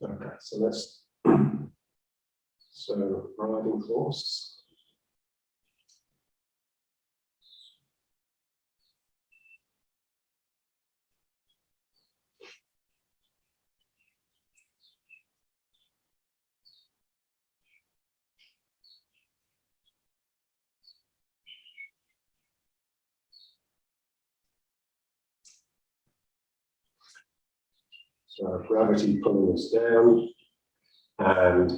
Okay, so let's, so riding horse. So gravity pulling us down and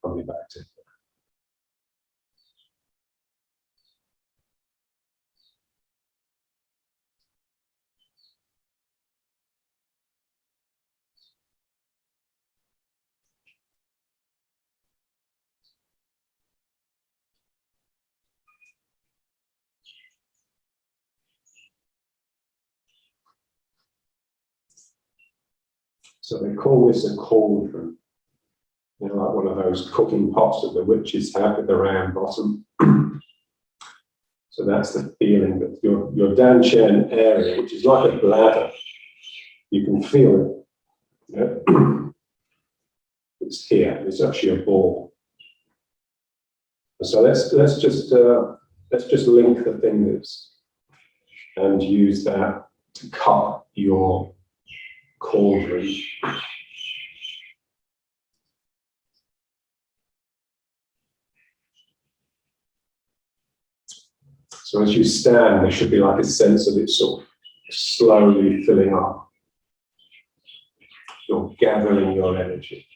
coming back to. So they call this a cauldron, you know, like one of those cooking pots that the witches have with the round bottom. So that's the feeling that your Danchen area, which is like a bladder, you can feel it. Yeah? It's here. It's actually a ball. So let's just link the fingers and use that to cup your cauldron. So as you stand, there should be like a sense of it sort of slowly filling up. You're gathering your energy.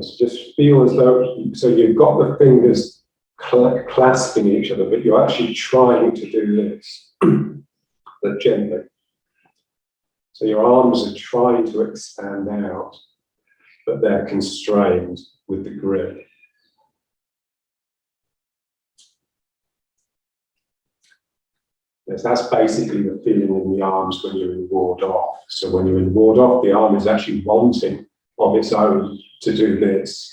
So just feel as though, so you've got the fingers clasping each other, but you're actually trying to do this, but gently. So your arms are trying to expand out, but they're constrained with the grip. Yes, that's basically the feeling in the arms when you're in ward off. So when you're in ward off, the arm is actually wanting of its own to do this.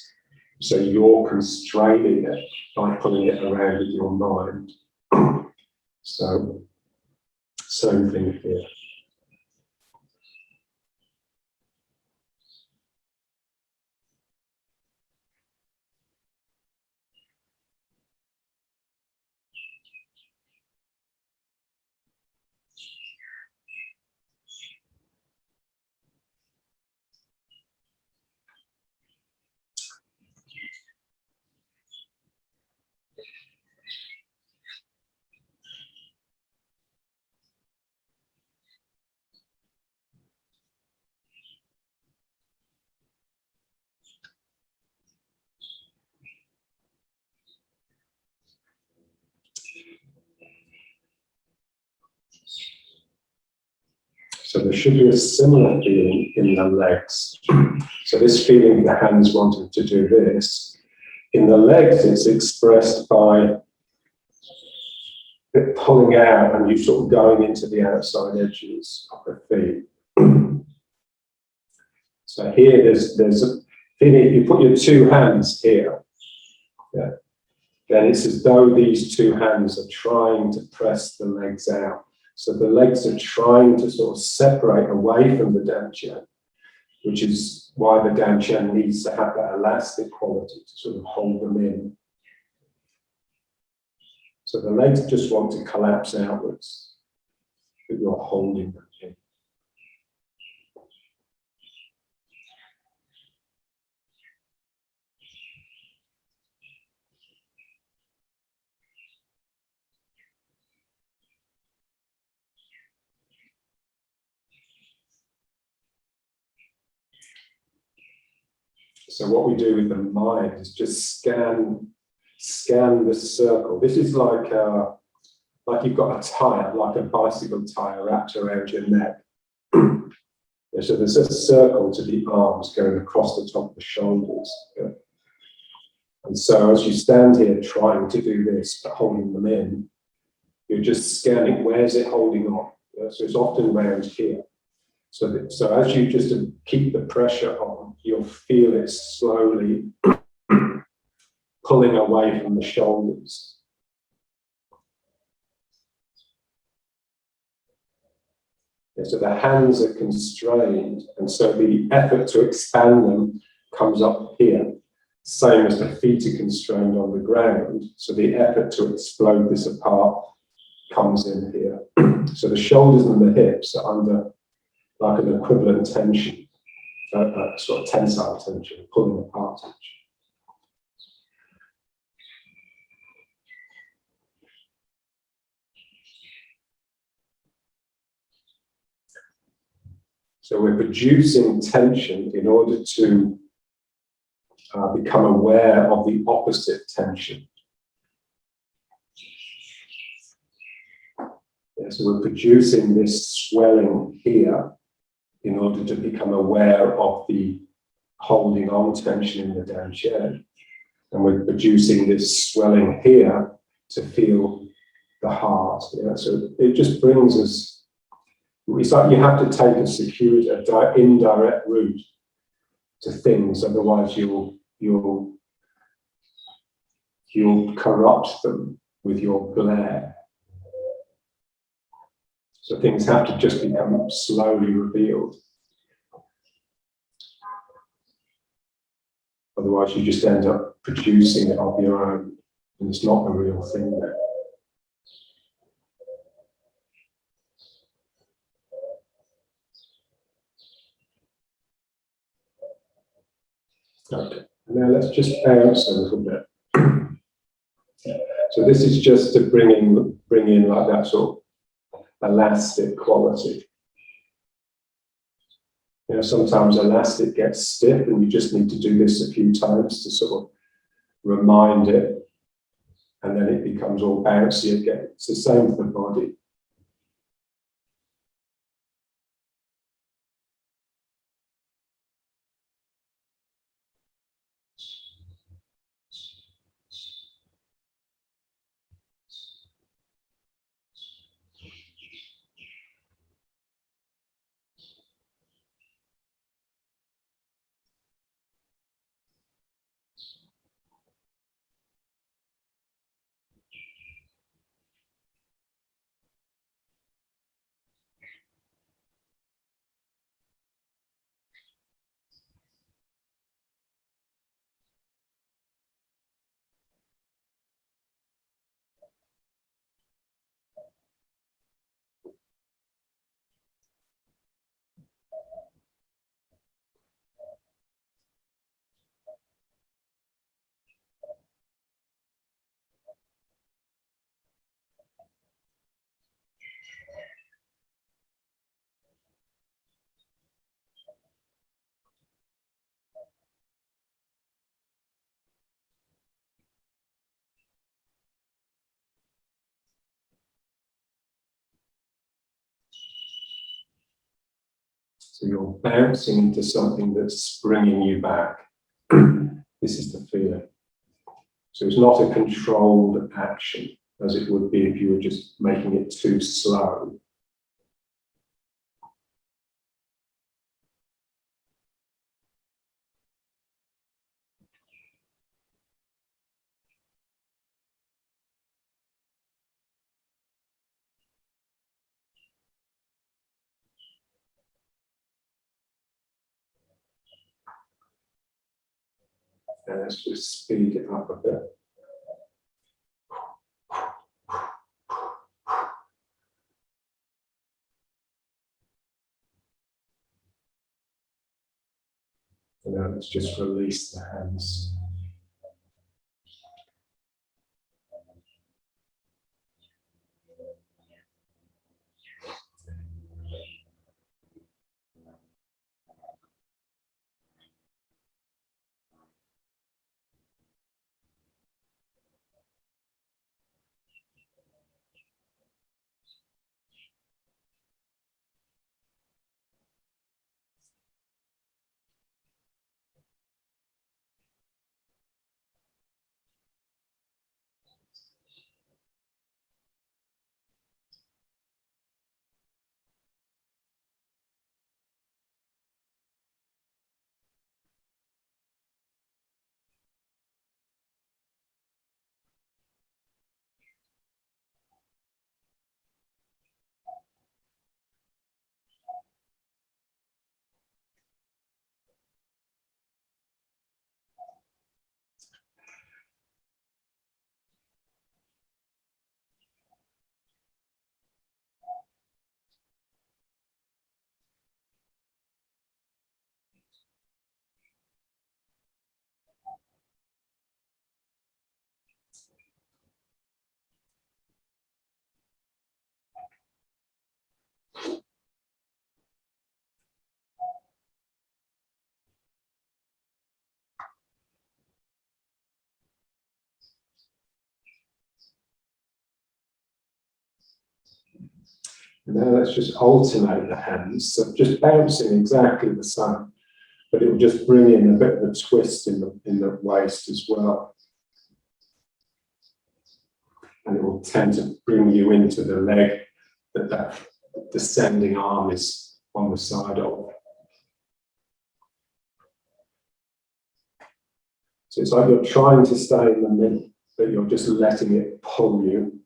So you're constraining it by pulling it around with your mind. So, same thing here. So there should be a similar feeling in the legs. So this feeling, the hands wanting to do this, in the legs it's expressed by it pulling out and you sort of going into the outside edges of the feet. So here there's a feeling, you put your two hands here, yeah, then it's as though these two hands are trying to press the legs out. So the legs are trying to sort of separate away from the Danchen, which is why the Danchen needs to have that elastic quality to sort of hold them in. So the legs just want to collapse outwards, but you're holding them in. So what we do with the mind is just scan the circle. This is like you've got a tire, like a bicycle tire wrapped around your neck. So there's a circle to the arms going across the top of the shoulders. Yeah. And so as you stand here trying to do this, but holding them in, you're just scanning, where's it holding on? So it's often around here. So as you just keep the pressure on, you'll feel it slowly pulling away from the shoulders. Yeah, so the hands are constrained, and so the effort to expand them comes up here. Same as the feet are constrained on the ground, so the effort to explode this apart comes in here. So the shoulders and the hips are under like an equivalent tension, sort of tensile tension, pulling apart tension. So we're producing tension in order to become aware of the opposite tension. Yeah, so we're producing this swelling here in order to become aware of the holding on tension in the down chair. And we're producing this swelling here to feel the heart. Yeah? So it just brings us, it's like you have to take a security, indirect route to things, otherwise you'll corrupt them with your glare. So things have to just become slowly revealed. Otherwise you just end up producing it of your own, and it's not a real thing there. Okay, now let's just bounce a little bit. So this is just to bring in like that sort of elastic quality. You know, sometimes elastic gets stiff and you just need to do this a few times to sort of remind it, and then it becomes all bouncy again. It's the same for the body. So you're bouncing into something that's bringing you back. This is the feeling. So it's not a controlled action, as it would be if you were just making it too slow. And let's just speed it up a bit. And now let's just release the hands. And now let's just alternate the hands, so just bouncing exactly the same, but it will just bring in a bit of a twist in the waist as well. And it will tend to bring you into the leg that descending arm is on the side of. So it's like you're trying to stay in the middle, but you're just letting it pull you.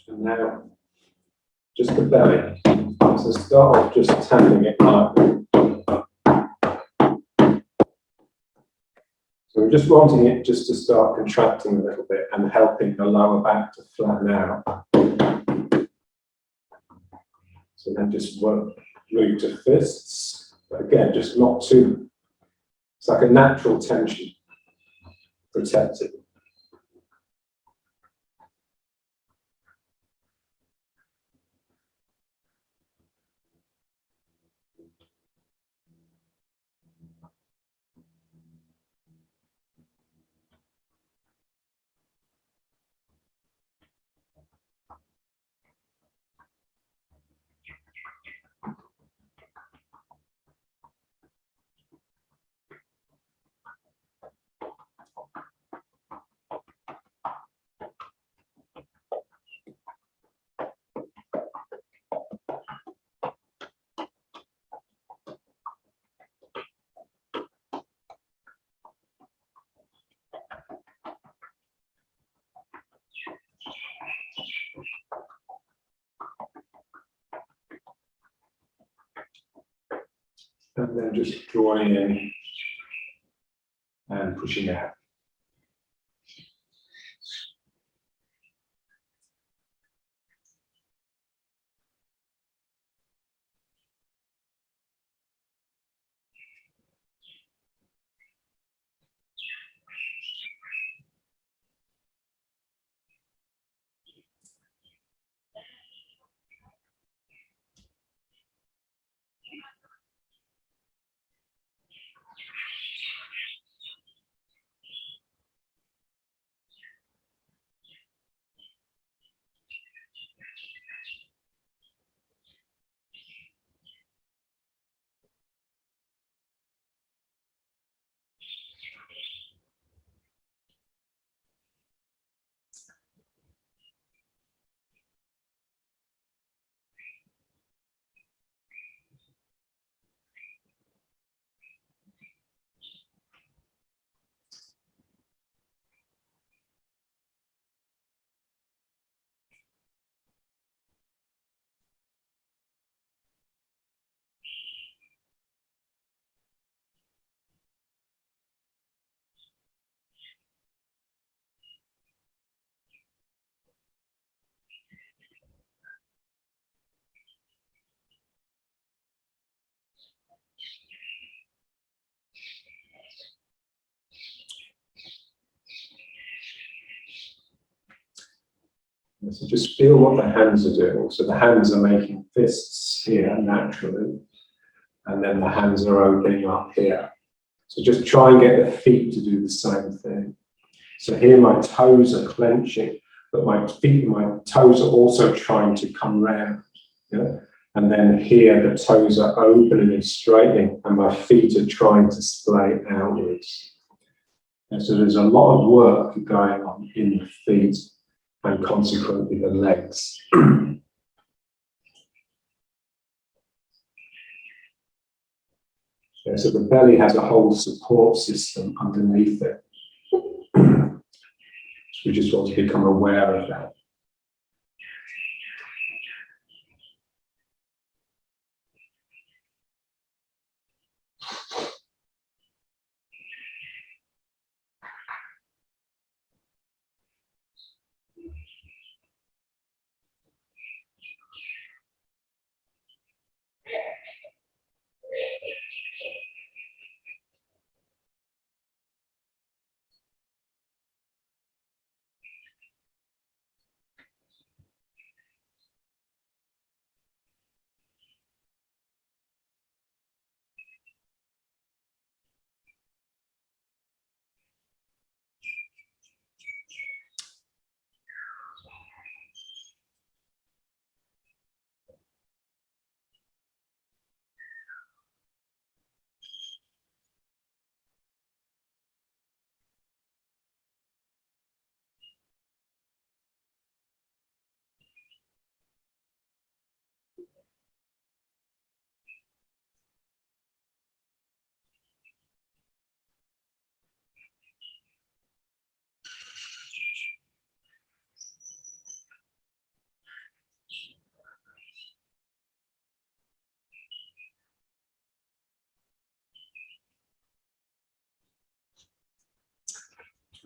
And now, just the belly. So start off just tapping it lightly. So we're just wanting it just to start contracting a little bit and helping the lower back to flatten out. So then just move to fists, but again, just not too. It's like a natural tension, protected. And then just drawing in and pushing out. So just feel what the hands are doing. So the hands are making fists here naturally, and then the hands are opening up here. So just try and get the feet to do the same thing. So here my toes are clenching, but my feet and my toes are also trying to come round. Yeah? And then here the toes are opening and straightening, and my feet are trying to splay outwards. And so there's a lot of work going on in the feet and consequently the legs. Yeah, so the belly has a whole support system underneath it. We just want to become aware of that.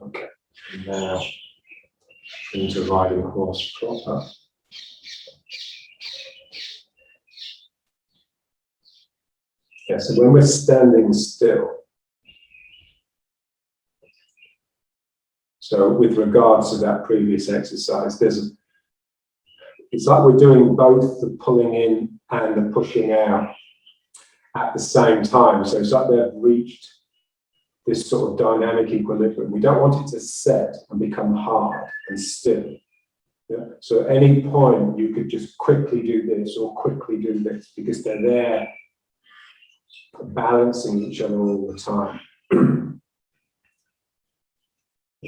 Okay, now into riding horse proper. Yeah, so when we're standing still, so with regards to that previous exercise, it's like we're doing both the pulling in and the pushing out at the same time. So it's like they've reached this sort of dynamic equilibrium. We don't want it to set and become hard and still. Yeah? So at any point, you could just quickly do this or quickly do this because they're there balancing each other all the time.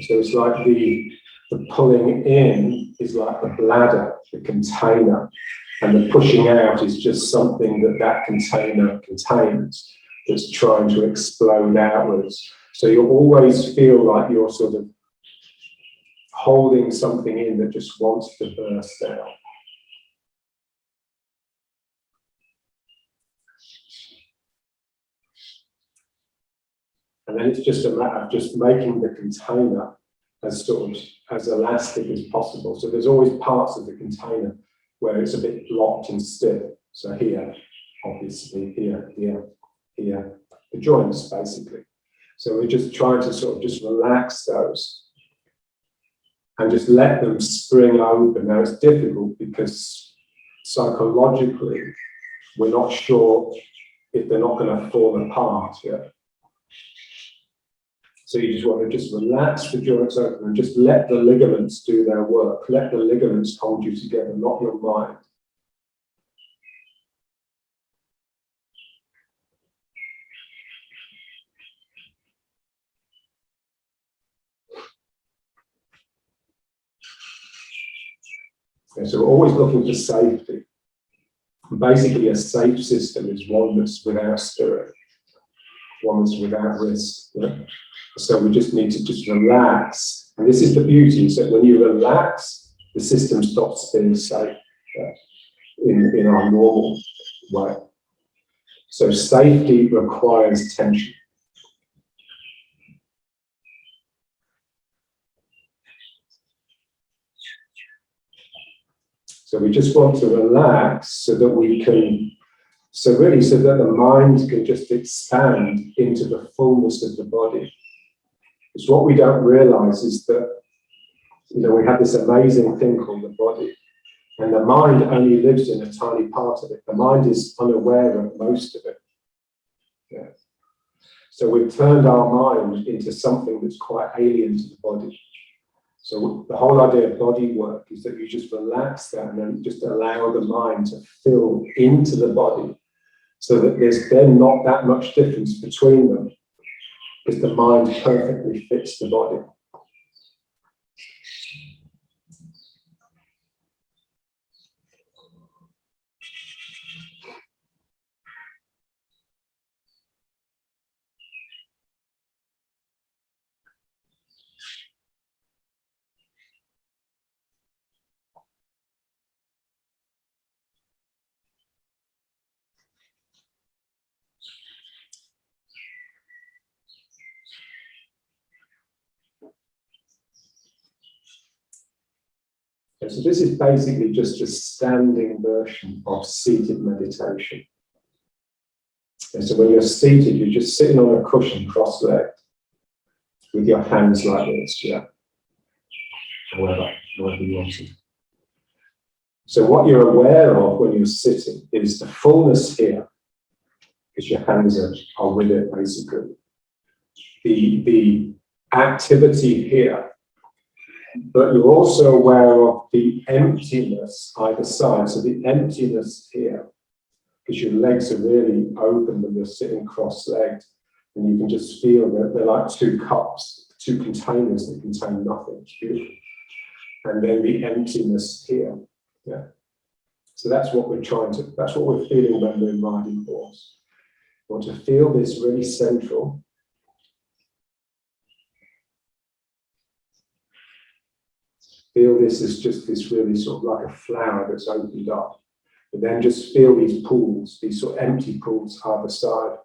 So it's like the pulling in is like the bladder, the container, and the pushing out is just something that container contains that's trying to explode outwards. So you always feel like you're sort of holding something in that just wants to burst out. And then it's just a matter of just making the container as sort of as elastic as possible. So there's always parts of the container where it's a bit locked and stiff. So here, obviously, here, the joints basically. So we're just trying to sort of just relax those and just let them spring open. Now it's difficult because psychologically, we're not sure if they're not going to fall apart yet. So you just want to just relax the joints open and just let the ligaments do their work. Let the ligaments hold you together, not your mind. Okay, so we're always looking for safety. Basically, a safe system is one that's without spirit, one that's without risk. Yeah? So we just need to just relax. And this is the beauty, is that when you relax, the system stops being safe in our normal way. So safety requires tension. So we just want to relax so that we can, so that the mind can just expand into the fullness of the body. Because what we don't realize is that, we have this amazing thing called the body, and the mind only lives in a tiny part of it. The mind is unaware of most of it. Yeah. So we've turned our mind into something that's quite alien to the body. So the whole idea of body work is that you just relax that and then just allow the mind to fill into the body so that there's then not that much difference between them. because the mind perfectly fits the body. And so this is basically just a standing version of seated meditation. And so when you're seated, you're just sitting on a cushion cross-legged with your hands like this, yeah. However you want to. So what you're aware of when you're sitting is the fullness here, because your hands are with it basically. The activity here, but you're also aware of the emptiness either side. So the emptiness here, because your legs are really open when you're sitting cross-legged, and you can just feel that they're like two cups, two containers that contain nothing. It's beautiful. And then the emptiness here. Yeah. So that's what that's what we're feeling when we're riding horse. We want to feel this really central. Feel this as just this really sort of like a flower that's opened up. But then just feel these pools, these sort of empty pools either side.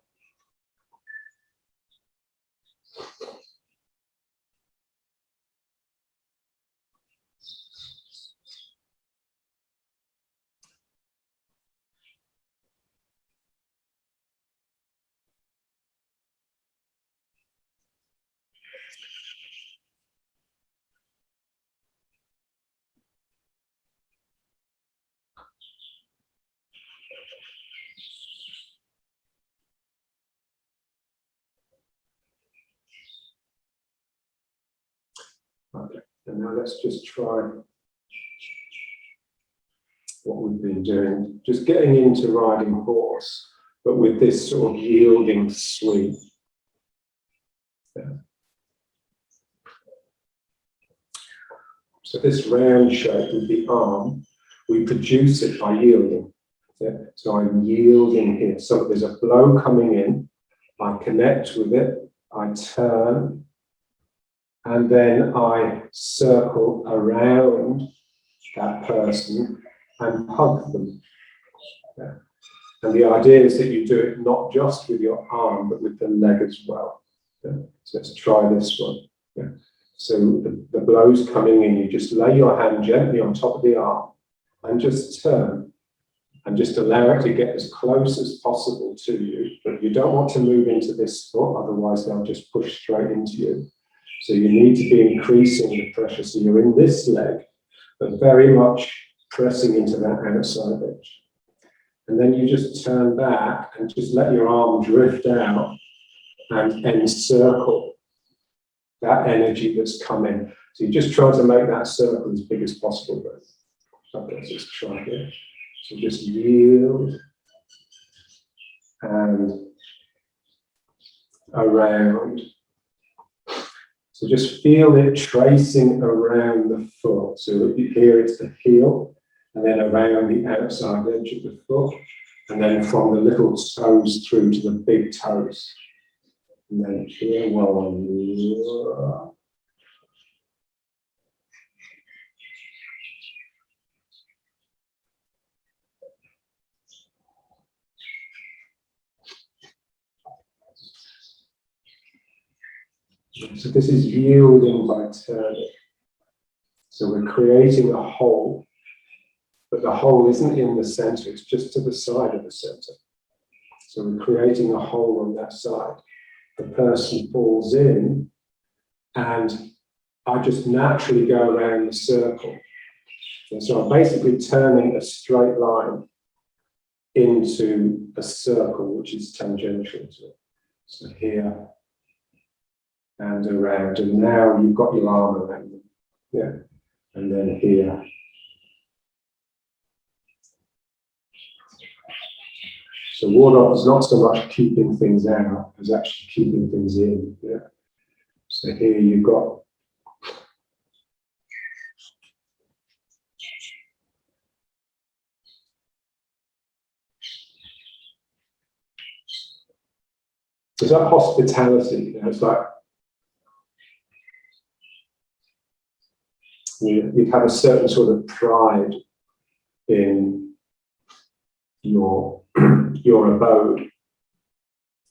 Okay, and now let's just try what we've been doing, just getting into riding horse, but with this sort of yielding sweep. Yeah. So this round shape with the arm, we produce it by yielding. Yeah. So I'm yielding here. So there's a blow coming in, I connect with it, I turn, and then I circle around that person and hug them. Yeah. And the idea is that you do it not just with your arm, but with the leg as well. Yeah. So let's try this one. Yeah. So the blow's coming in, you just lay your hand gently on top of the arm and just turn and just allow it to get as close as possible to you. But you don't want to move into this foot, otherwise they'll just push straight into you. So you need to be increasing the pressure. So you're in this leg, but very much pressing into that outside edge. And then you just turn back and just let your arm drift out and encircle that energy that's come in. So you're just trying to make that circle as big as possible. Okay, let's just try here. So just yield and around. So just feel it tracing around the foot. So here it's the heel, and then around the outside edge of the foot, and then from the little toes through to the big toes. And then here, one. So this is yielding by turning. So we're creating a hole, but the hole isn't in the center, it's just to the side of the center. So we're creating a hole on that side. The person falls in, and I just naturally go around the circle. And so I'm basically turning a straight line into a circle, which is tangential to it. So here and around, and now you've got your arm around them. Yeah. And then here. So ward-off is not so much keeping things out as actually keeping things in. Yeah. So here you've got it's like hospitality. You know, it's like you have a certain sort of pride in your abode,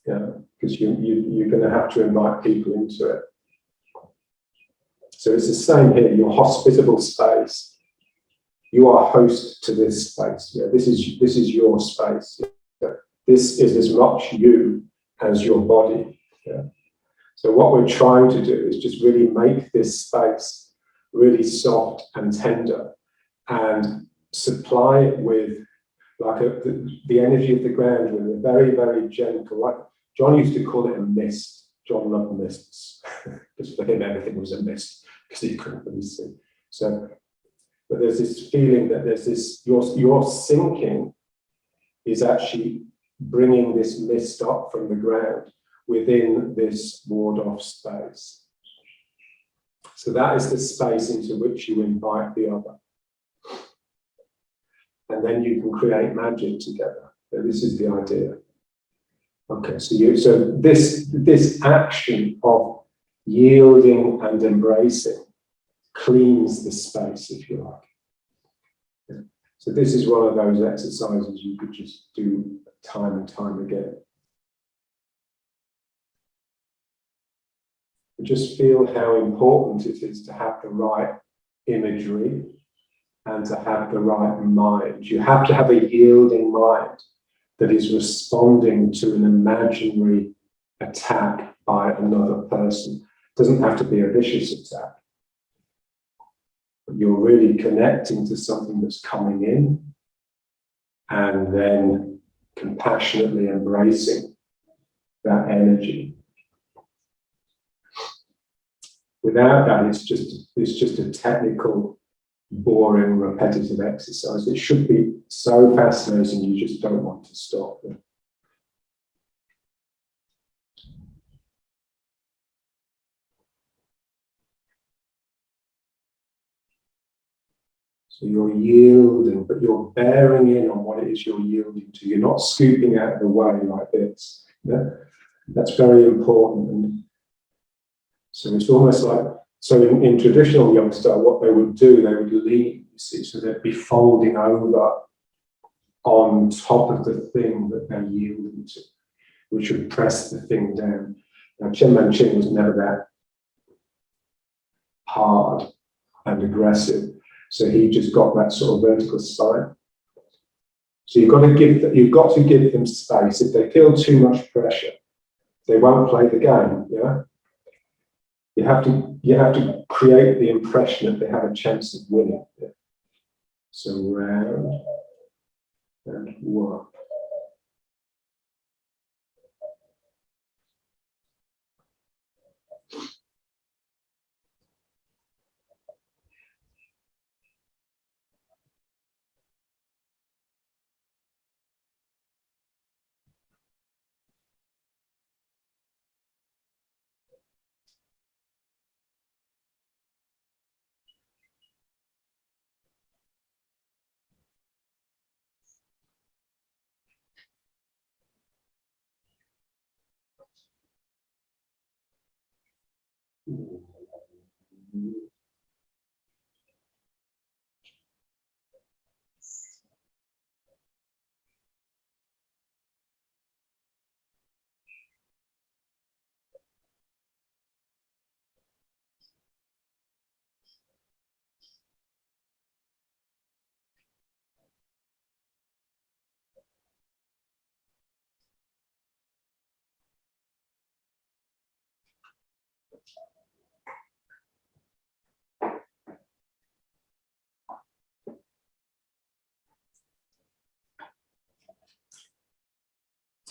yeah, because you're going to have to invite people into it. So it's the same here. Your hospitable space. You are host to this space. Yeah, this is your space. Yeah. This is as much you as your body. Yeah. So what we're trying to do is just really make this space really soft and tender, and supply it with like the energy of the ground with a very, very gentle, like John used to call it a mist. John loved mists, because for him everything was a mist, because he couldn't really see. So, but there's this feeling that there's this, your sinking is actually bringing this mist up from the ground within this ward-off space. So that is the space into which you invite the other. And then you can create magic together. So this is the idea. Okay, so this action of yielding and embracing cleans the space, if you like. Yeah. So this is one of those exercises you could just do time and time again. Just feel how important it is to have the right imagery and to have the right mind. You have to have a yielding mind that is responding to an imaginary attack by another person. It doesn't have to be a vicious attack. But you're really connecting to something that's coming in and then compassionately embracing that energy. Without that, it's just a technical, boring, repetitive exercise. It should be so fascinating you just don't want to stop. So you're yielding, but you're bearing in on what it is you're yielding to. You're not scooping out of the way like this. Yeah? That's very important. And so it's almost like, so in traditional yoga style, what they would do, they would lean, you see, so they'd be folding over on top of the thing that they're yielding to, which would press the thing down. Now, Chen Manqing was never that hard and aggressive, so he just got that sort of vertical spine. So you've got to give them space. If they feel too much pressure, they won't play the game. Yeah. You have to create the impression that they have a chance of winning. Yeah. So round and one.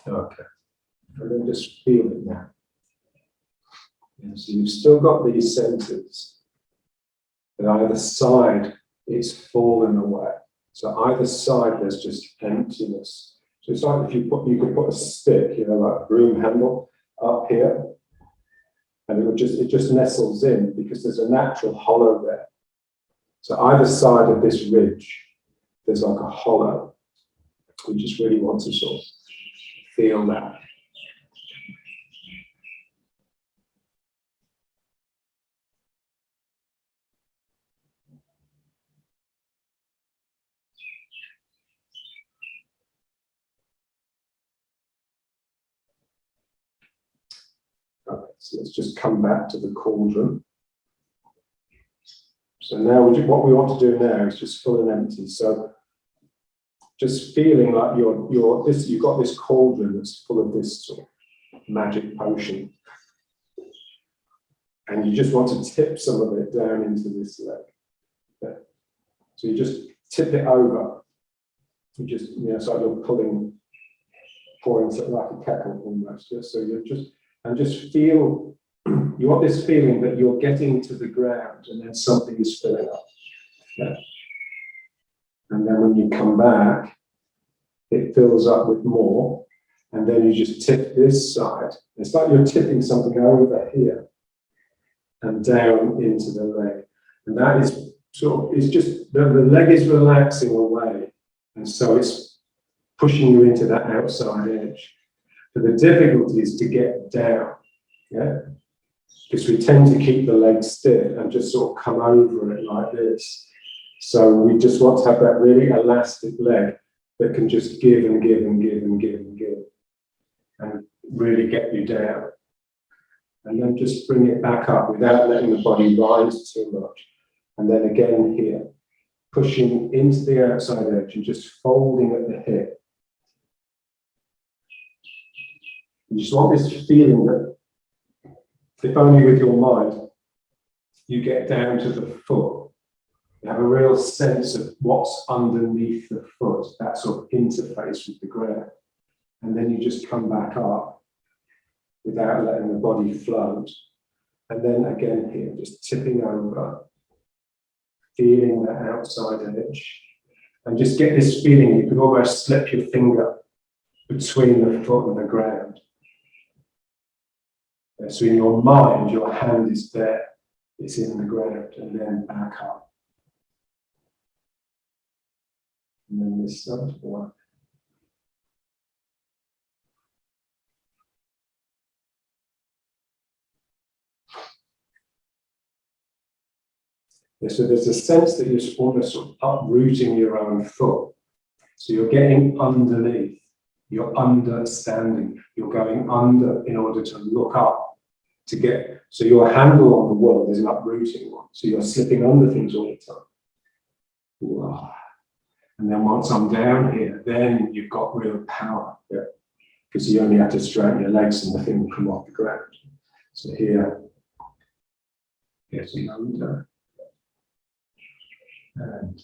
Okay, and then just feel it now. And so you've still got these centers, but either side it's fallen away. So either side there's just emptiness. So it's like if you could put a stick, you know, like a broom handle up here, and it just nestles in because there's a natural hollow there. So either side of this ridge, there's like a hollow. We just really want to sort of feel that. Okay, so let's just come back to the cauldron. So now what we want to do now is just full and empty. So just feeling like you've got this cauldron that's full of this sort of magic potion. And you just want to tip some of it down into this leg. Yeah. So you just tip it over. You just, you know, it's like you're pouring something like a kettle almost. Yeah? So you're just feel, you want this feeling that you're getting to the ground and then something is filling up. Yeah. And then when you come back, it fills up with more. And then you just tip this side. It's like you're tipping something over here and down into the leg. And that is sort of, it's just, the leg is relaxing away. And so it's pushing you into that outside edge. But the difficulty is to get down, yeah? Because we tend to keep the leg stiff and just sort of come over it like this. So we just want to have that really elastic leg that can just give and give and give and give and give and really get you down. And then just bring it back up without letting the body rise too much. And then again here, pushing into the outside edge and just folding at the hip. You just want this feeling that, if only with your mind, you get down to the foot. You have a real sense of what's underneath the foot, that sort of interface with the ground. And then you just come back up without letting the body float. And then again here, just tipping over, feeling that outside edge. And just get this feeling, you can almost slip your finger between the foot and the ground. So in your mind, your hand is there, it's in the ground, and then back up. And then this side one. Yeah, so there's a sense that you're almost sort of uprooting your own foot. So you're getting underneath, you're understanding, you're going under in order to look up. To get, so your handle on the world is an uprooting one. So you're slipping under things all the time. Wow. And then once I'm down here, then you've got real power. Yeah. Because you only have to straighten your legs and the thing will come off the ground. So here, getting under. And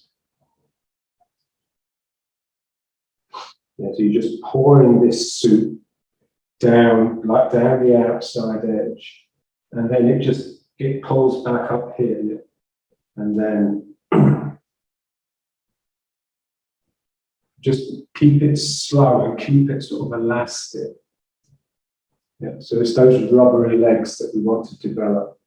yeah, so you're just pouring this soup down, like down the outside edge, and then it pulls back up here, and then just keep it slow and keep it sort of elastic. Yeah, so it's those rubbery legs that we want to develop.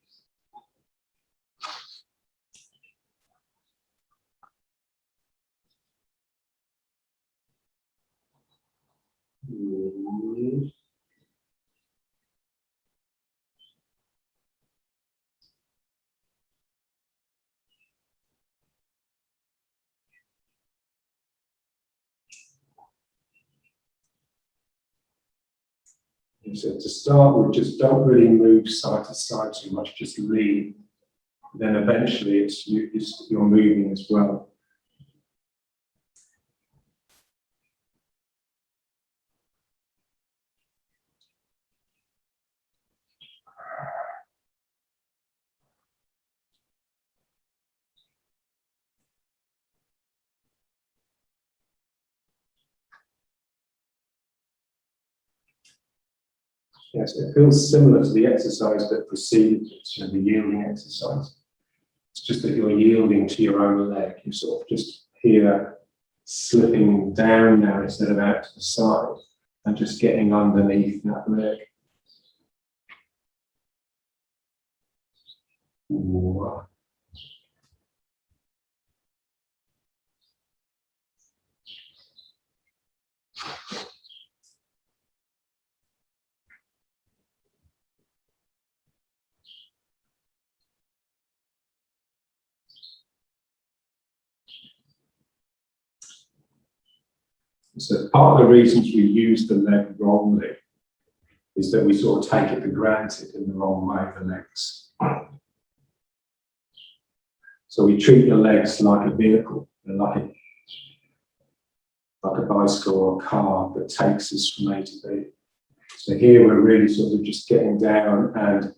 So to start with, just don't really move side to side too much, just lean. Then eventually you're moving as well. Yes, it feels similar to the exercise that preceded it, so the yielding exercise. It's just that you're yielding to your own leg. You're sort of just here, slipping down now instead of out to the side, and just getting underneath that leg. Ooh. So part of the reasons we use the leg wrongly is that we sort of take it for granted in the wrong way, the legs. So we treat the legs like a vehicle, like a bicycle or a car that takes us from A to B. So here we're really sort of just getting down and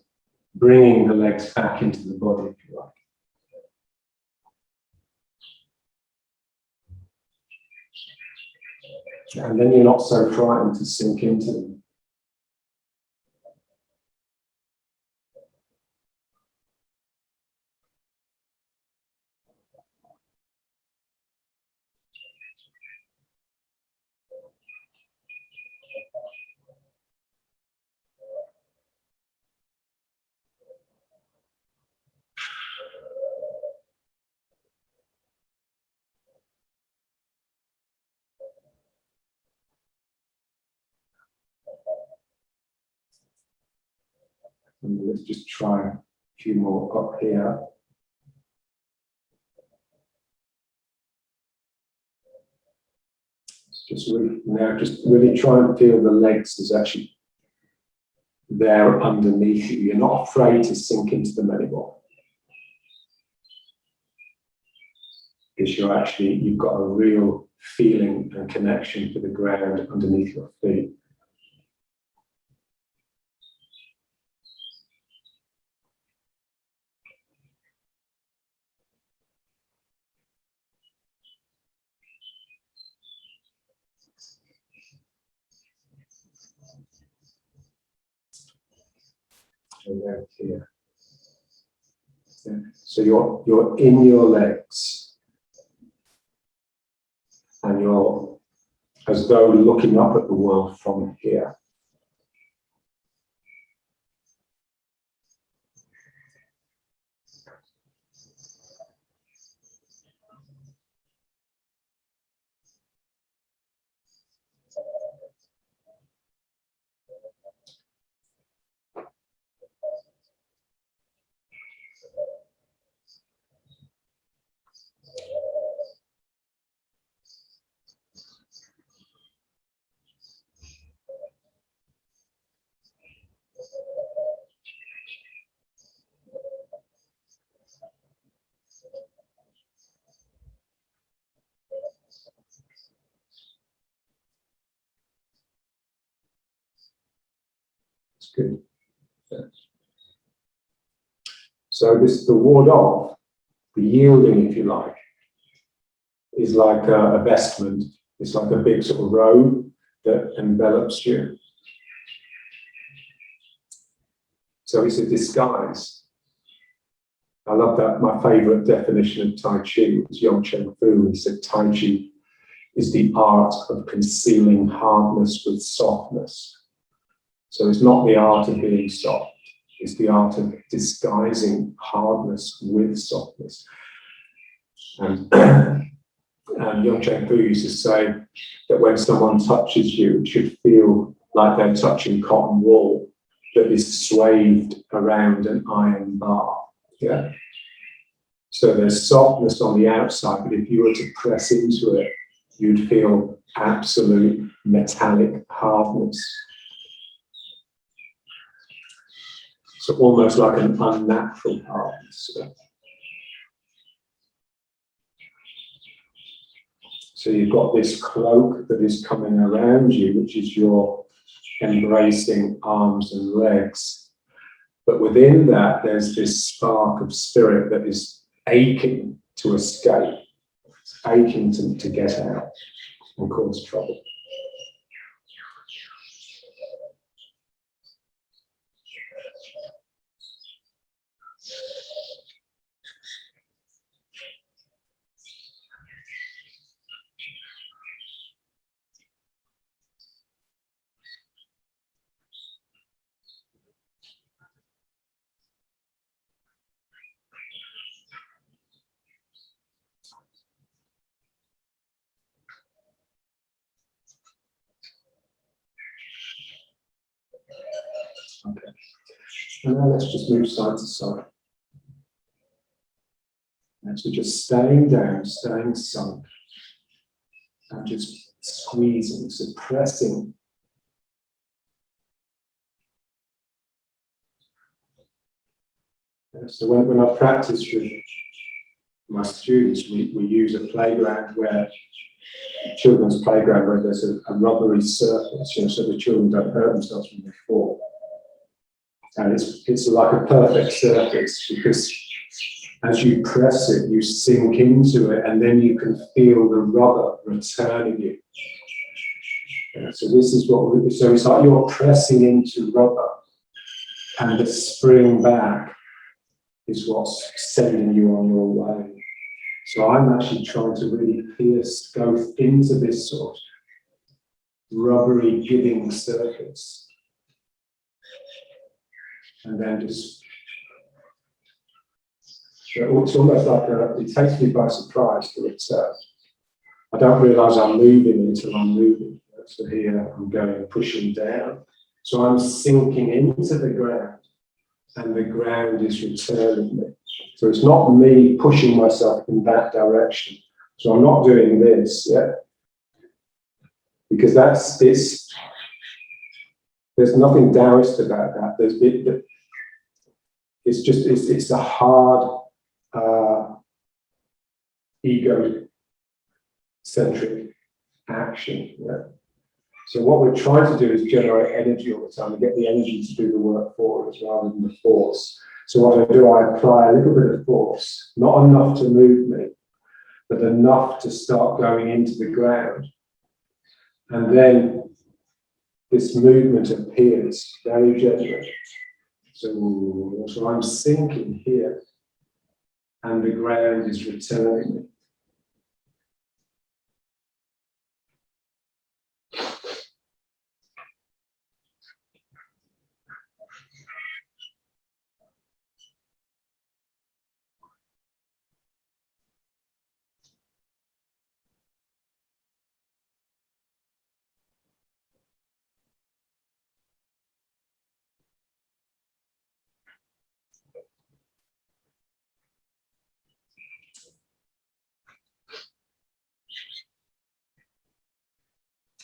bringing the legs back into the body, if you like. And then you're not so frightened to sink into them. And let's just try a few more up here. Just really try and feel the legs as actually there underneath you. You're not afraid to sink into them anymore. Because you've got a real feeling and connection to the ground underneath your feet. And then here. Yeah. So you're in your legs, and you're as though looking up at the world from here. It's good. Yeah. So the ward off, the yielding, if you like, is like a vestment. It's like a big sort of robe that envelops you. So it's a disguise. I love that. My favorite definition of Tai Chi was Yong Chen Fu. He said Tai Chi is the art of concealing hardness with softness. So it's not the art of being soft. It's the art of disguising hardness with softness. And Yong Chen Fu used to say that when someone touches you, it should feel like they're touching cotton wool that is swathed around an iron bar. Yeah. So there's softness on the outside, but if you were to press into it, you'd feel absolute metallic hardness. So almost like an unnatural hardness. So you've got this cloak that is coming around you, which is your embracing arms and legs. But within that, there's this spark of spirit that is aching to escape. It's aching to get out and cause trouble. Now let's just move side to side. And so just staying down, staying sunk, and just squeezing, suppressing. So when I practice with my students, we use a playground children's playground where there's a rubbery surface, so the children don't hurt themselves when they fall. And it's like a perfect surface because as you press it, you sink into it, and then you can feel the rubber returning you. So this is so it's like you're pressing into rubber, and the spring back is what's sending you on your way. So I'm actually trying to really go into this sort of rubbery giving surface. And then just, it's almost like it takes me by surprise to return. I don't realise I'm moving until I'm moving. So here I'm going, pushing down. So I'm sinking into the ground, and the ground is returning me. So it's not me pushing myself in that direction. So I'm not doing this, because there's nothing Taoist about that. It's a hard ego-centric action. So what we're trying to do is generate energy all the time and get the energy to do the work for us rather than the force. So what I do, I apply a little bit of force, not enough to move me, but enough to start going into the ground. And then this movement appears very gently. So I'm sinking here, and the ground is returning me.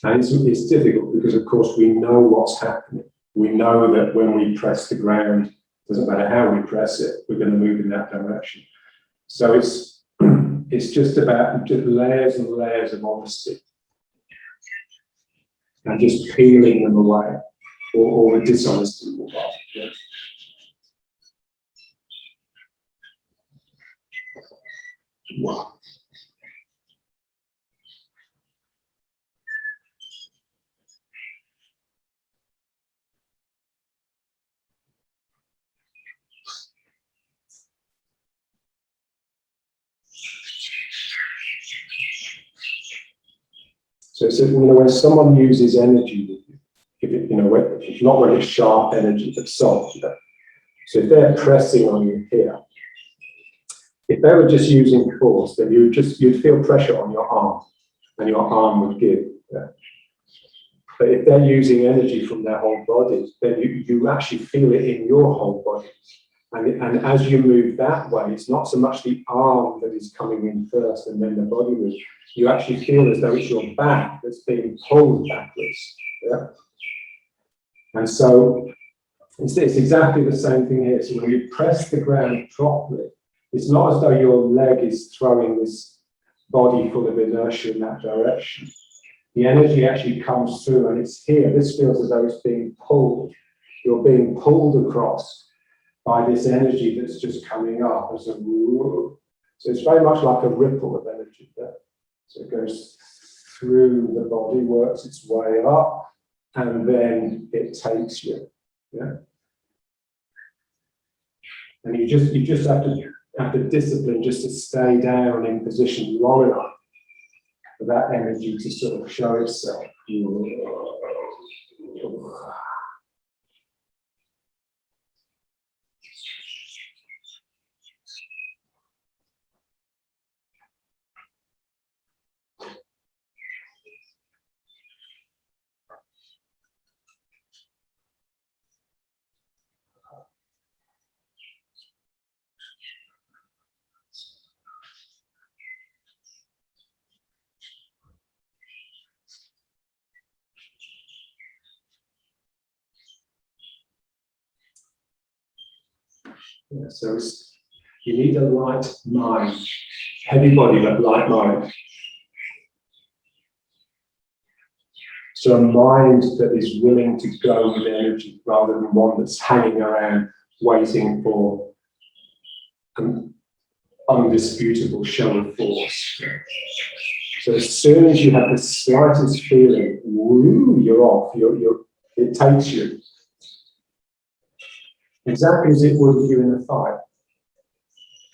And it's difficult because, of course, we know what's happening. We know that when we press the ground, it doesn't matter how we press it, we're going to move in that direction. So it's just about just layers and layers of honesty and just peeling them away, or the dishonesty will go. Wow. So when someone uses energy with you, not when it's sharp energy, but soft. So if they're pressing on you here, if they were just using force, then you'd feel pressure on your arm, and your arm would give. But if they're using energy from their whole body, then you actually feel it in your whole body. And as you move that way, it's not so much the arm that is coming in first and then the body moves. You actually feel as though it's your back that's being pulled backwards. And so it's exactly the same thing here. So when you press the ground properly, it's not as though your leg is throwing this body full of inertia in that direction. The energy actually comes through, and it's here. This feels as though it's being pulled. You're being pulled across by this energy that's just coming up as a woo. So it's very much like a ripple of energy there. So it goes through the body, works its way up, and then it takes you. And you just have to discipline just to stay down in position long enough for that energy to sort of show itself. Yeah, so you need a light mind, heavy body but light mind. So a mind that is willing to go with energy rather than one that's hanging around waiting for an undisputable show of force. So as soon as you have the slightest feeling, woo, you're off, it takes you. Exactly as it would with you in a fight.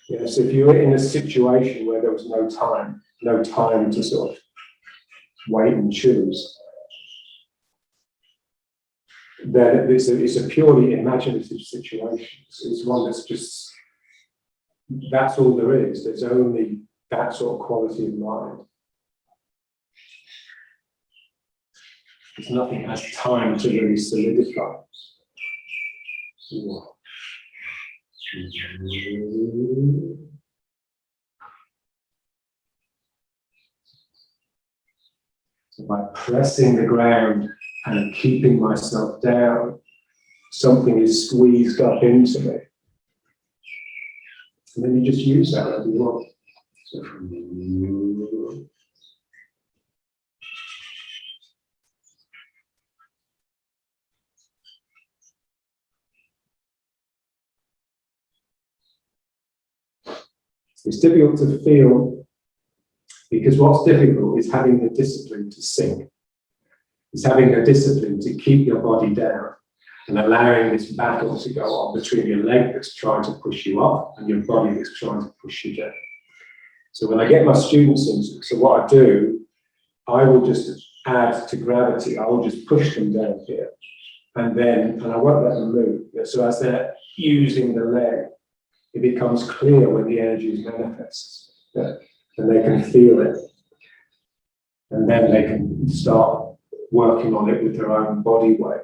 Yeah, so if you were in a situation where there was no time to sort of wait and choose, then it's a purely imaginative situation. It's one that's just, that's all there is. There's only that sort of quality of mind. There's nothing has time to really solidify. So by pressing the ground and keeping myself down, something is squeezed up into me. And then you just use that as you want. So, it's difficult to feel because what's difficult is having the discipline to sink. It's having the discipline to keep your body down and allowing this battle to go on between your leg that's trying to push you up and your body that's trying to push you down. So when I get my students in, so what I do, I will just add to gravity. I will just push them down here. And I won't let them move. So as they're using the leg, it becomes clear when the energy is manifest. Yeah? And they can feel it. And then they can start working on it with their own body weight.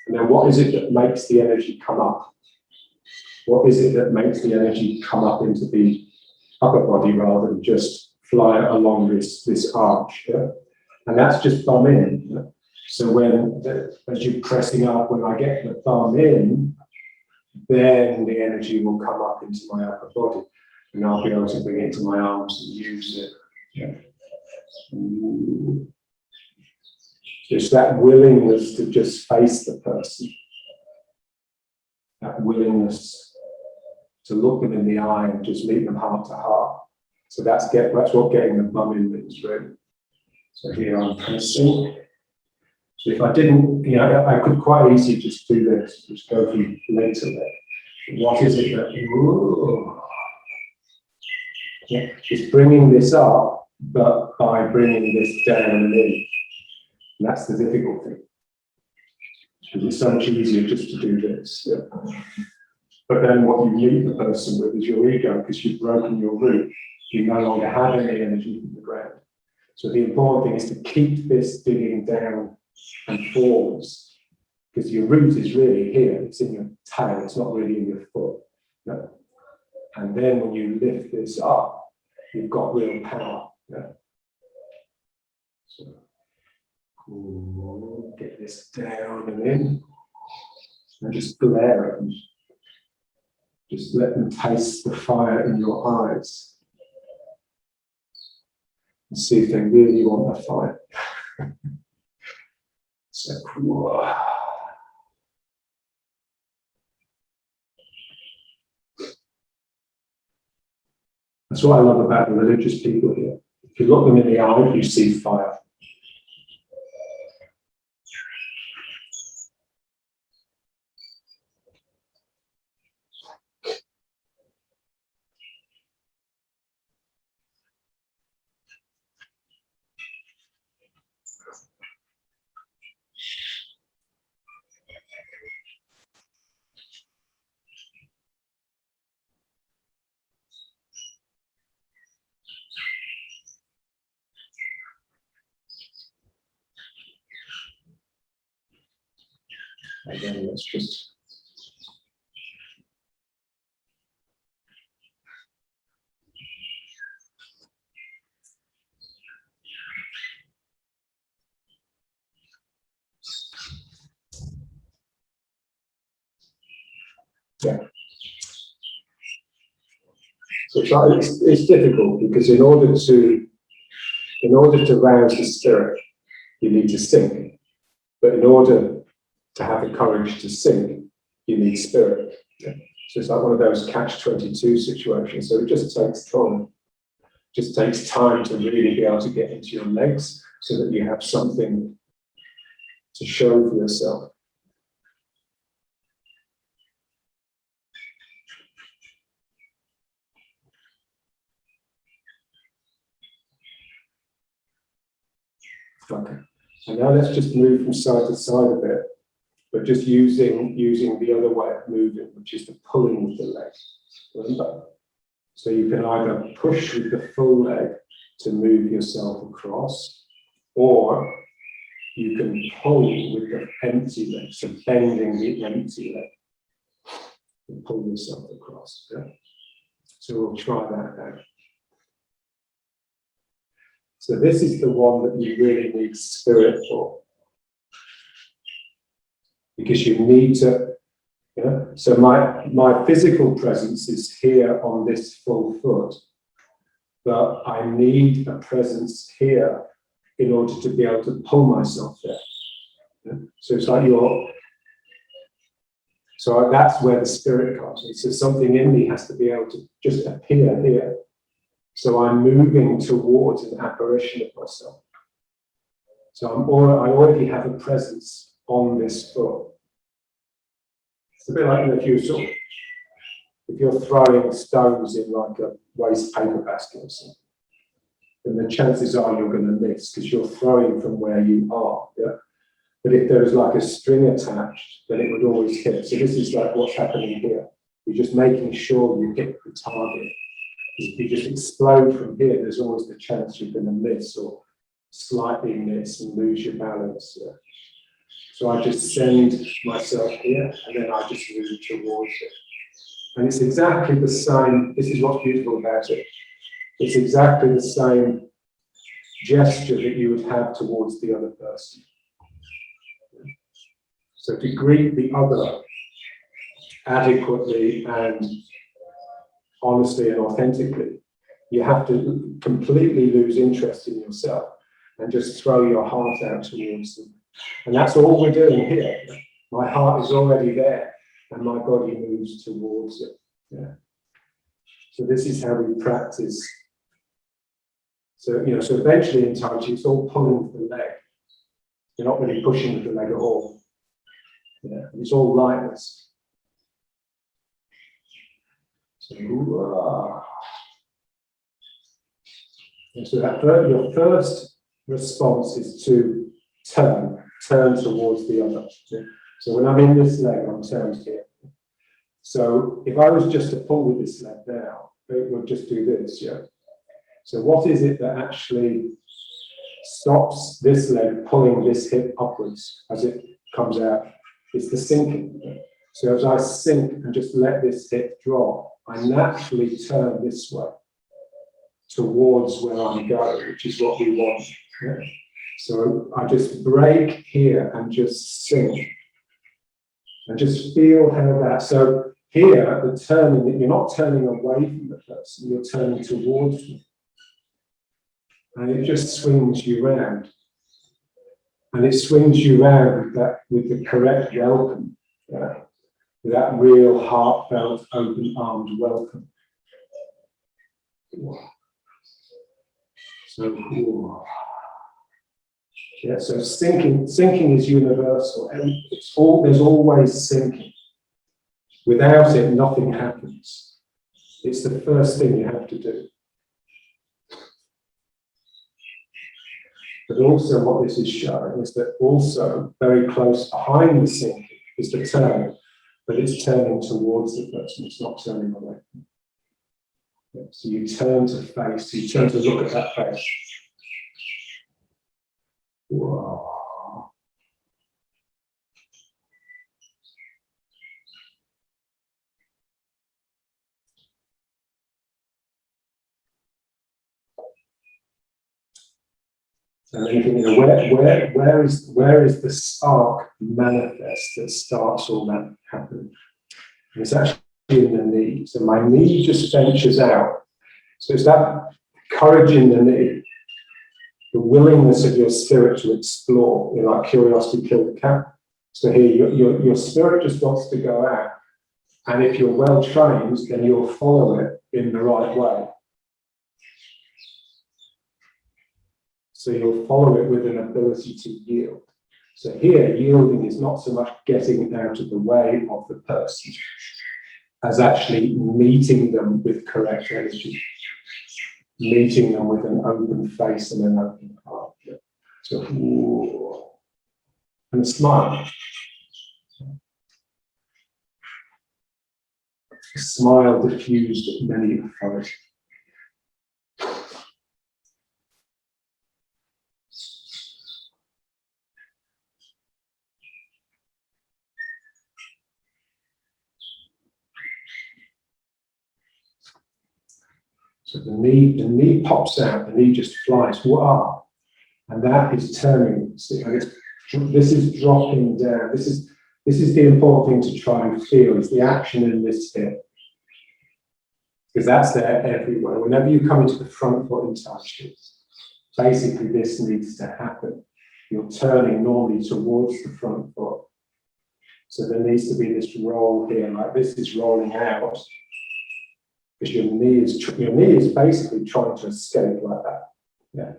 And then what is it that makes the energy come up? What is it that makes the energy come up into the upper body rather than just fly along this arch? Yeah? And that's just thumb in. Yeah? So as you're pressing up, when I get the thumb in, then the energy will come up into my upper body. And I'll be able to bring it to my arms and use it. Yeah. Just that willingness to just face the person. That willingness to look them in the eye and just meet them heart to heart. So that's what getting the bum in means, really. So here I'm pressing. So if I didn't, I could quite easily just do this, just go from leg to leg. What is it that, yeah, it's bringing this up, but by bringing this down and in. And that's the difficult thing. Because it's so much easier just to do this. Yeah. But then what you meet the person with is your ego, because you've broken your root. You no longer have any energy from the ground. So the important thing is to keep this digging down and forwards, because your root is really here. It's in your tail. It's not really in your foot. No? And then when you lift this up, you've got real power. Yeah? So, get this down and in, and just glare at them. Just let them taste the fire in your eyes. And see if they really want the fire. So, that's what I love about the religious people here. If you look them in the eye, you see fire. Again, let's just. Yeah. So it's difficult because in order to rouse the spirit, you need to sink. But in order to have the courage to sink, you need spirit. Yeah. So it's like one of those catch-22 situations. So it just takes time. It just takes time to really be able to get into your legs so that you have something to show for yourself. Okay. And now let's just move from side to side a bit, but just using the other way of moving, which is the pulling with the leg. Remember? So you can either push with the full leg to move yourself across, or you can pull with the empty leg, so bending the empty leg and pull yourself across. Yeah? So we'll try that now. So this is the one that you really need spirit for. Because you need to, you know, so my physical presence is here on this full foot, but I need a presence here in order to be able to pull myself there. Yeah? So it's like so that's where the spirit comes in. So something in me has to be able to just appear here. So I'm moving towards an apparition of myself. So I already have a presence on this foot. It's a bit like if you're throwing stones in like a waste paper basket or something, then the chances are you're going to miss because you're throwing from where you are. Yeah? But if there was like a string attached, then it would always hit. So this is like what's happening here. You're just making sure you hit the target. If you just explode from here, there's always the chance you're going to miss or slightly miss and lose your balance. Yeah? So I just send myself here, and then I just move towards it. And it's exactly the same. This is what's beautiful about it. It's exactly the same gesture that you would have towards the other person. So to greet the other adequately and honestly and authentically, you have to completely lose interest in yourself and just throw your heart out towards them. And that's all we're doing here. My heart is already there and my body moves towards it. Yeah. So this is how we practice. So, so eventually in Tai Chi, it's all pulling with the leg. You're not really pushing with the leg at all. Yeah. It's all lightness. So, so your first response is to turn towards the other. So when I'm in this leg, I'm turned here. So if I was just to pull with this leg now, it would just do this, yeah. So what is it that actually stops this leg pulling this hip upwards as it comes out? It's the sinking. So as I sink and just let this hip drop, I naturally turn this way towards where I'm going, which is what we want. Yeah? So I just break here and just sink. And just feel how that, so here, the turning, you're not turning away from the person, you're turning towards them. And it just swings you round. And it swings you round with the correct welcome. Yeah? With that real heartfelt, open-armed welcome. So, yeah, so sinking is universal. And there's always sinking. Without it, nothing happens. It's the first thing you have to do. But also what this is showing is that also very close behind the sinking is the turn, but it's turning towards the person, it's not turning away. So you turn to face, you turn to look at that face. Whoa. And then you think, where is the spark manifest that starts all that happening? And it's actually in the knee. So my knee just ventures out. So it's that courage in the knee, the willingness of your spirit to explore, like curiosity killed the cat. So here, your spirit just wants to go out. And if you're well trained, then you'll follow it in the right way. So you'll follow it with an ability to yield. So here, yielding is not so much getting out of the way of the person as actually meeting them with correct energy, meeting them with an open face and an open heart. So, and a smile. A smile diffused many authority. So the knee pops out, the knee just flies, wow. And that is turning, and this is dropping down. This is the important thing to try and feel, is the action in this hip. Because that's there everywhere. Whenever you come into the front foot in Tai Chi, basically this needs to happen. You're turning normally towards the front foot. So there needs to be this roll here, like this is rolling out. Because your knee is basically trying to escape like that. Yeah.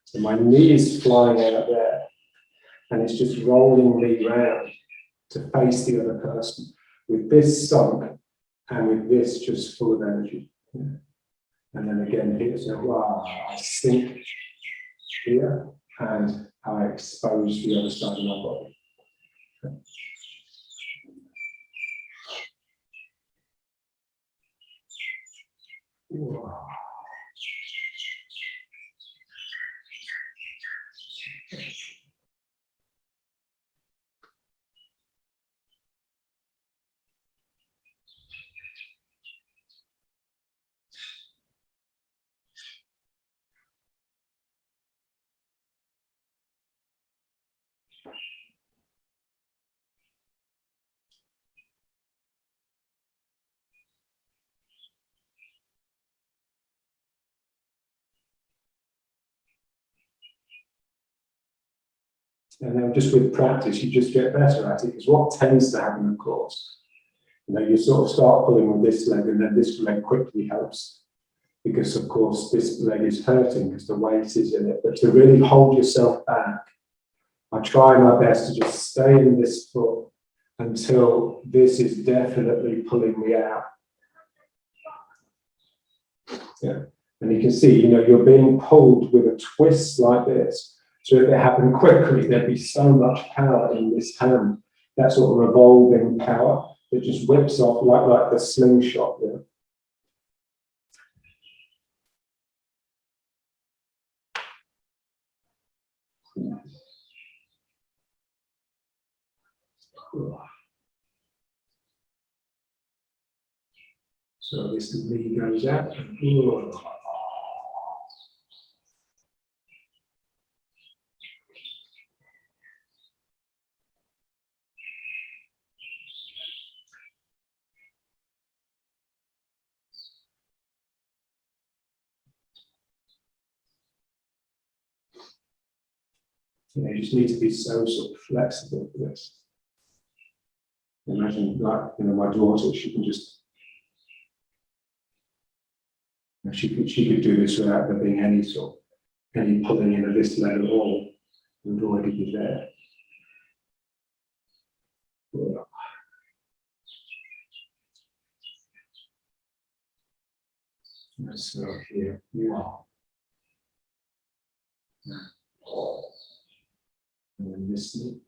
So my knee is flying out there, and it's just rolling me round to face the other person with this sunk and with this just full of energy. Yeah. And then again here, so wow, I sink here and I expose the other side of my body. Okay. Wow. And then just with practice, you just get better at it. Because what tends to happen, of course, you sort of start pulling on this leg, and then this leg quickly helps. Because, of course, this leg is hurting because the weight is in it. But to really hold yourself back, I try my best to just stay in this foot until this is definitely pulling me out. Yeah. And you can see, you're being pulled with a twist like this. So if it happened quickly, there'd be so much power in this hand, that sort of revolving power that just whips off like the slingshot. So this knee goes out. You just need to be so sort of flexible for this. Imagine, like, my daughter, she can just, she could do this without there being any pulling in of this leg at all. It would already be there. So here you are. And then this knee.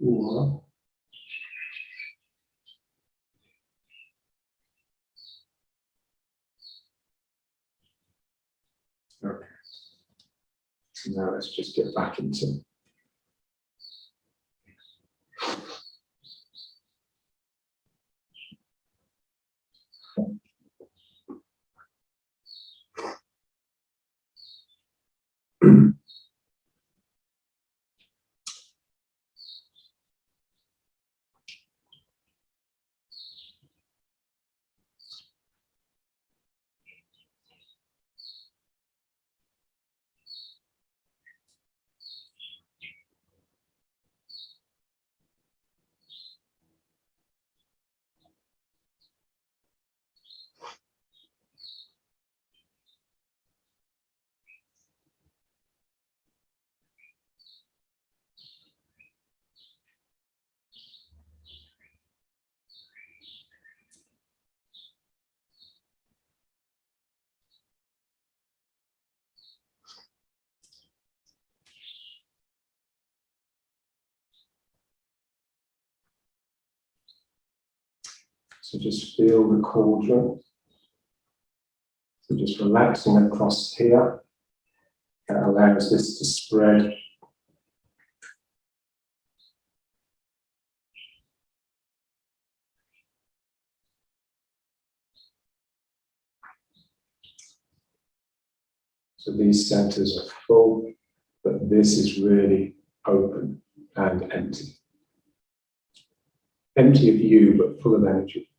Okay. So now let's just get back into So just feel the cauldron. So just relaxing across here. That allows this to spread. So these centers are full, but this is really open and empty. Empty of you, but full of energy.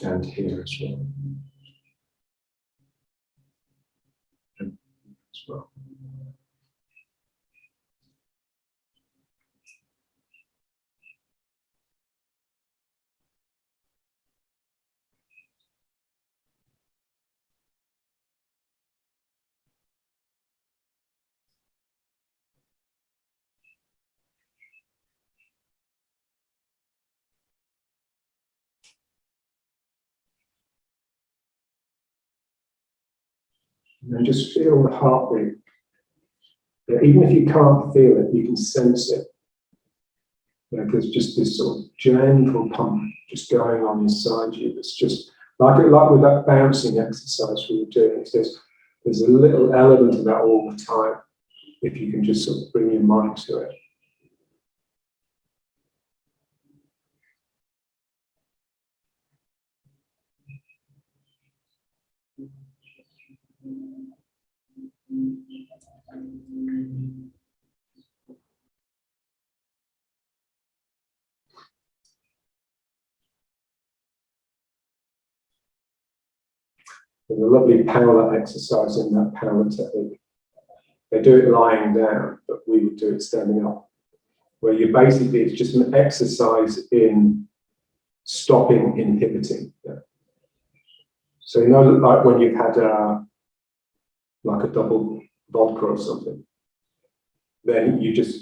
And here as well. And as well. And just feel the heartbeat. Yeah, even if you can't feel it, you can sense it. Yeah, there's just this sort of gentle pump just going on inside you. It's just like with that bouncing exercise we were doing. There's a little element of that all the time, if you can just sort of bring your mind to it. There's a lovely power exercise in that power technique. They do it lying down, but we would do it standing up, where you basically, it's just an exercise in stopping inhibiting. Yeah. So you know, like when you've had like a double vodka or something, then you just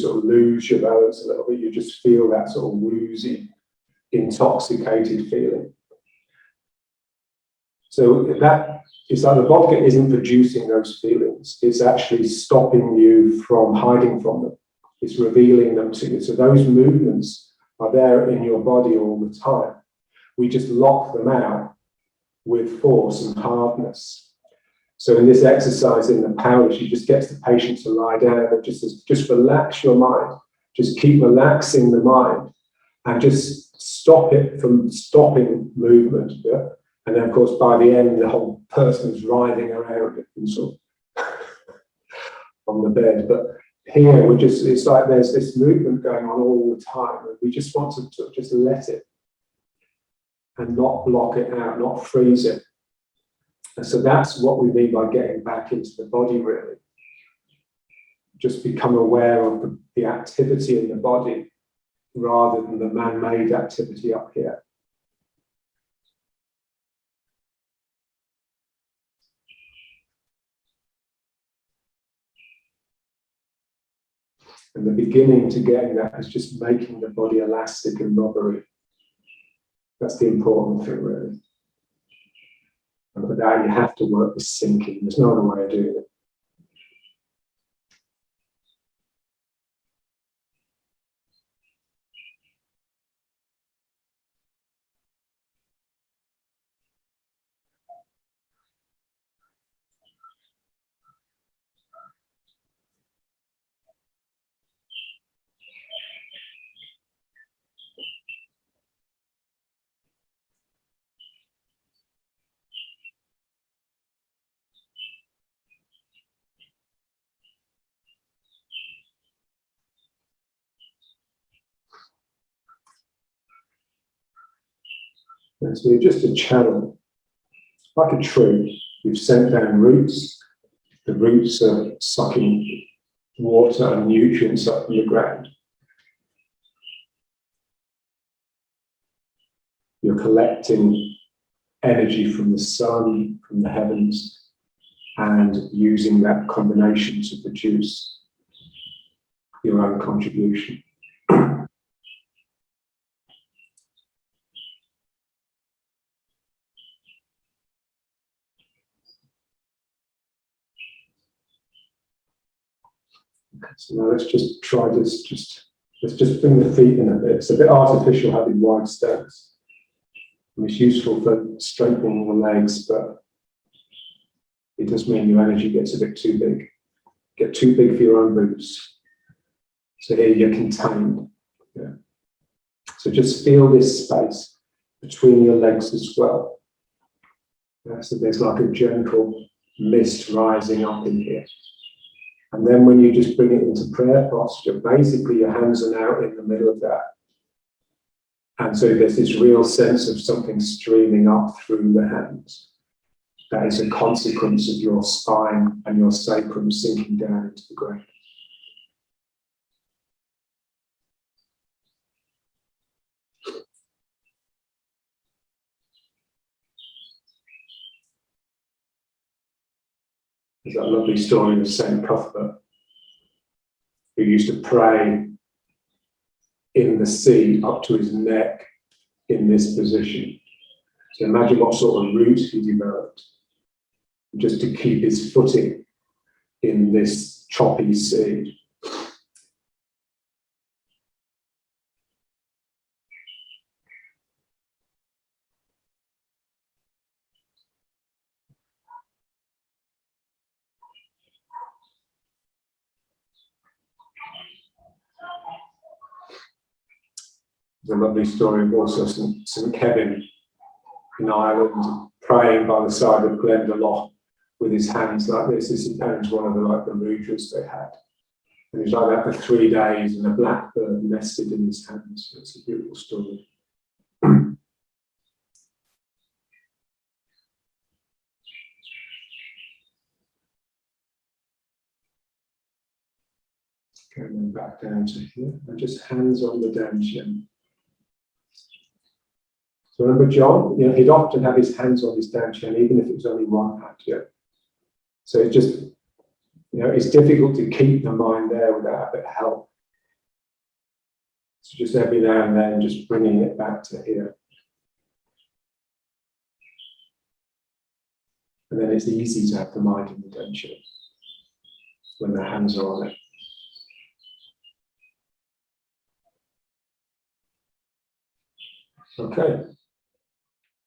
sort of lose your balance a little bit. You just feel that sort of woozy, intoxicated feeling. So that it's like the vodka isn't producing those feelings. It's actually stopping you from hiding from them. It's revealing them to you. So those movements are there in your body all the time. We just lock them out with force and hardness. So in this exercise in the power, she just gets the patient to lie down and just relax your mind. Just keep relaxing the mind and just stop it from stopping movement. Yeah? And then, of course, by the end, the whole person is writhing around it and sort of on the bed. But here, it's like there's this movement going on all the time. And we just want to sort of just let it and not block it out, not freeze it. And so that's what we mean by getting back into the body, really. Just become aware of the activity in the body rather than the man-made activity up here. And the beginning to getting that is just making the body elastic and rubbery. That's the important thing, really. And for that, you have to work with sinking. There's no other way of doing it. And so you're just a channel, like a tree. You've sent down roots. The roots are sucking water and nutrients up from the ground. You're collecting energy from the sun, from the heavens, and using that combination to produce your own contribution. So now let's just try this, just Let's just bring the feet in a bit. It's a bit artificial having wide steps. And it's useful for strengthening the legs, but it does mean your energy gets a bit too big. Get too big for your own boots. So here you're contained. Yeah. So just feel this space between your legs as well. Yeah, so there's like a gentle mist rising up in here. And then when you just bring it into prayer posture, basically your hands are now in the middle of that. And so there's this real sense of something streaming up through the hands. That is a consequence of your spine and your sacrum sinking down into the ground. There's that lovely story of Saint Cuthbert, who used to pray in the sea up to his neck in this position. So imagine what sort of route he developed just to keep his footing in this choppy sea. There's a lovely story of also St. Kevin in Ireland praying by the side of Glendalough with his hands like this. This is one of the mudras they had. And he's like that for 3 days, and a blackbird nested in his hands. It's a beautiful story. Going back down to here, and just hands on the down chin. So remember John, he'd often have his hands on his down chin, even if it was only one hand here. So it's just, it's difficult to keep the mind there without a bit of help. So just every now and then, just bringing it back to here. And then it's easy to have the mind in the down chin when the hands are on it. Okay.